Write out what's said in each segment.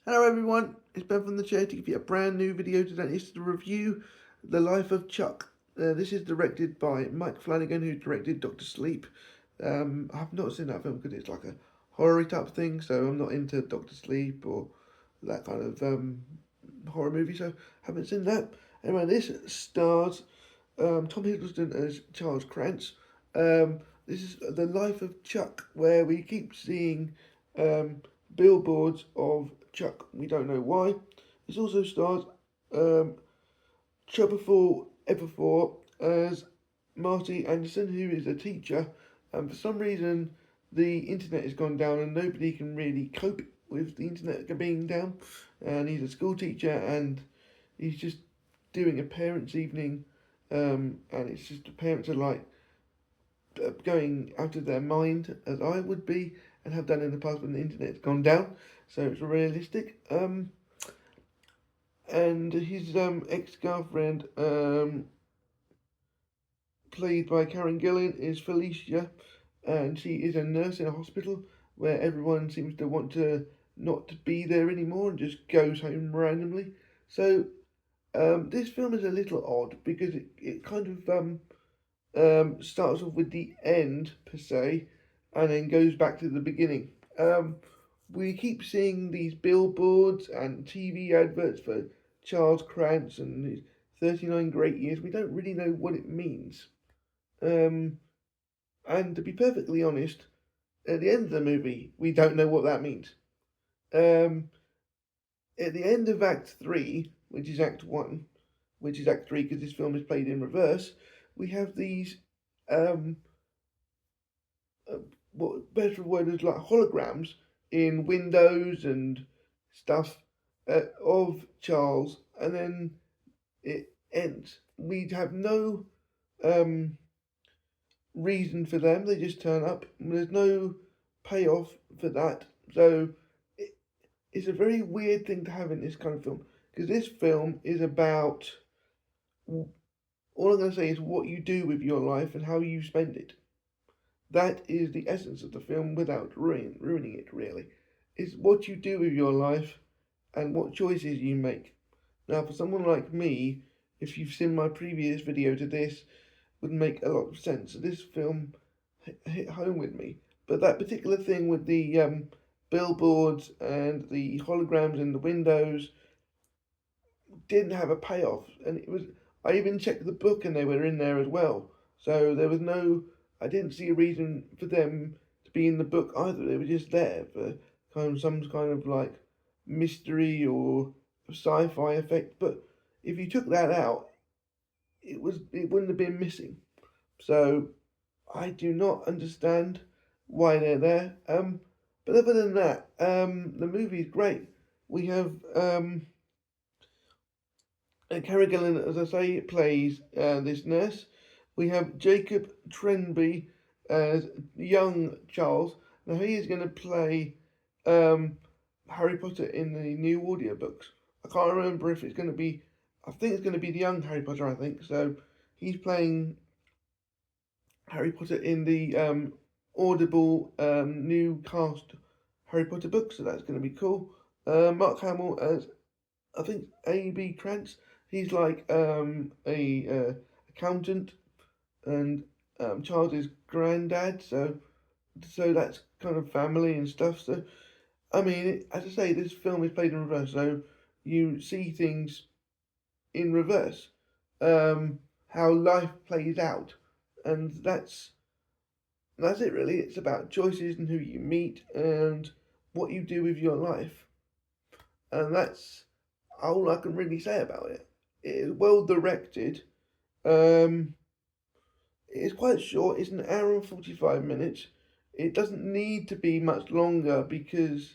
Hello everyone, it's Ben from the chair to give you a brand new video today. It's to review The Life of Chuck. This is directed by Mike Flanagan, who directed Doctor Sleep. I've not seen that film because it's like a horror type thing, so I'm not into Doctor Sleep or that kind of horror movie, so haven't seen that. Anyway, this stars Tom Hiddleston as Charles Krantz. This is The Life of Chuck, where we keep seeing billboards of Chuck. We don't know why. This also stars Chubbaful Everfor as Marty Anderson, who is a teacher, and for some reason the internet has gone down and nobody can really cope with the internet being down. And he's a school teacher and he's just doing a parents' evening, and it's just the parents are like going out of their mind, as I would be and have done in the past when the internet's gone down. So it's realistic. And his ex-girlfriend, played by Karen Gillan, is Felicia, and she is a nurse in a hospital where everyone seems to want to not to be there anymore and just goes home randomly. So this film is a little odd because it kind of starts off with the end per se and then goes back to the beginning. We keep seeing these billboards and TV adverts for Charles Krantz and his 39 great years. We don't really know what it means. And to be perfectly honest, at the end of the movie, we don't know what that means. At the end of Act 3, which is Act 1, which is Act 3 because this film is played in reverse, we have these, what better word is like holograms in windows and stuff of Charles, and then it ends. We have no reason for them, they just turn up. There's no payoff for that, so it's a very weird thing to have in this kind of film, because this film is about, all I'm going to say is what you do with your life and how you spend it. That is the essence of the film without ruining it, really. It's what you do with your life and what choices you make. Now, for someone like me, if you've seen my previous video to this, would make a lot of sense. This film hit home with me. But that particular thing with the billboards and the holograms in the windows didn't have a payoff. And it was, I even checked the book and they were in there as well. So there was no, I didn't see a reason for them to be in the book either. They were just there for some kind of like mystery or sci-fi effect. But if you took that out, it wouldn't have been missing. So I do not understand why they're there. But other than that, the movie is great. We have Karen Gillan, as I say, plays this nurse. We have Jacob Trenby as young Charles. Now he is going to play Harry Potter in the new audiobooks. I can't remember if it's going to be, I think it's going to be the young Harry Potter, I think. So he's playing Harry Potter in the Audible new cast Harry Potter books, so that's going to be cool. Mark Hammel as, I think, A.B. Krantz. He's like a accountant, and Charles is granddad, so that's kind of family and stuff. So I mean, as I say, this film is played in reverse, so you see things in reverse, how life plays out, and that's it really. It's about choices and who you meet and what you do with your life, and that's all I can really say about it. It is well directed. It is quite short. It's an hour and 45 minutes. It doesn't need to be much longer because,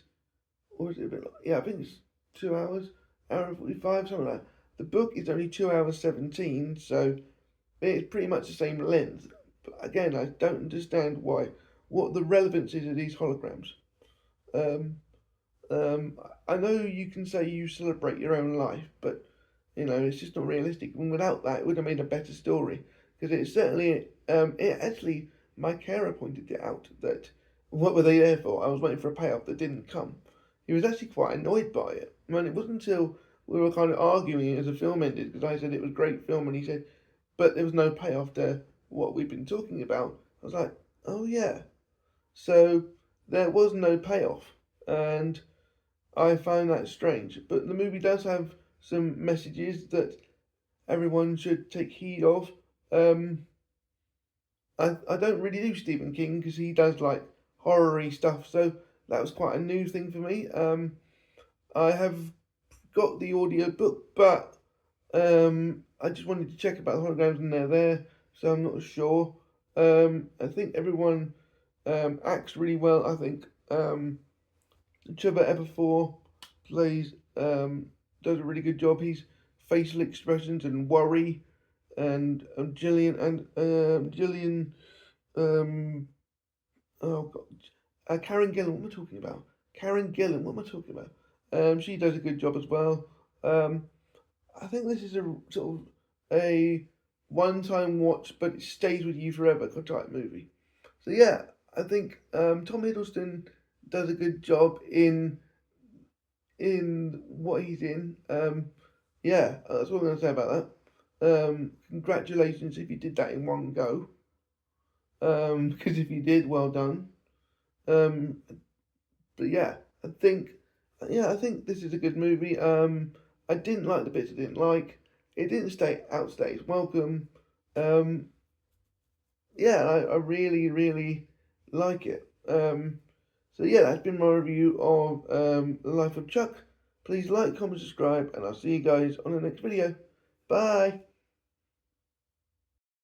or is it a bit long? Yeah, I think it's 2 hours, hour and 45, something like that. The book is only 2 hours 17, so it's pretty much the same length. But again, I don't understand what the relevance is of these holograms. I know you can say you celebrate your own life, but you know it's just not realistic. And without that, it would have made a better story, because it's certainly it actually, my carer pointed it out that what were they there for? I was waiting for a payoff that didn't come. he was actually quite annoyed by it. And it wasn't until we were kind of arguing as the film ended, because I said it was a great film, and he said, but there was no payoff to what we've been talking about. I was like, oh yeah. So there was no payoff, and I find that strange. But the movie does have some messages that everyone should take heed of. I don't really do Stephen King because he does like horror-y stuff, so that was quite a new thing for me. I have got the audio book, but I just wanted to check about the holograms and they're there, so I'm not sure. I think everyone acts really well. I think Trevor Everfor plays does a really good job. His facial expressions and worry, and Gillian oh god, Karen Gillan. What am I talking about? Karen Gillan. What am I talking about? She does a good job as well. I think this is a sort of a one-time watch, but it stays with you forever type movie. So yeah, I think Tom Hiddleston does a good job in what he's in. Yeah, that's all I'm going to say about that. Congratulations if you did that in one go. Because if you did, well done. But I think this is a good movie. I didn't like the bits I didn't like. It didn't outstay its welcome. I really, really like it. So yeah, that's been my review of The Life of Chuck. Please like, comment, subscribe, and I'll see you guys on the next video. Bye!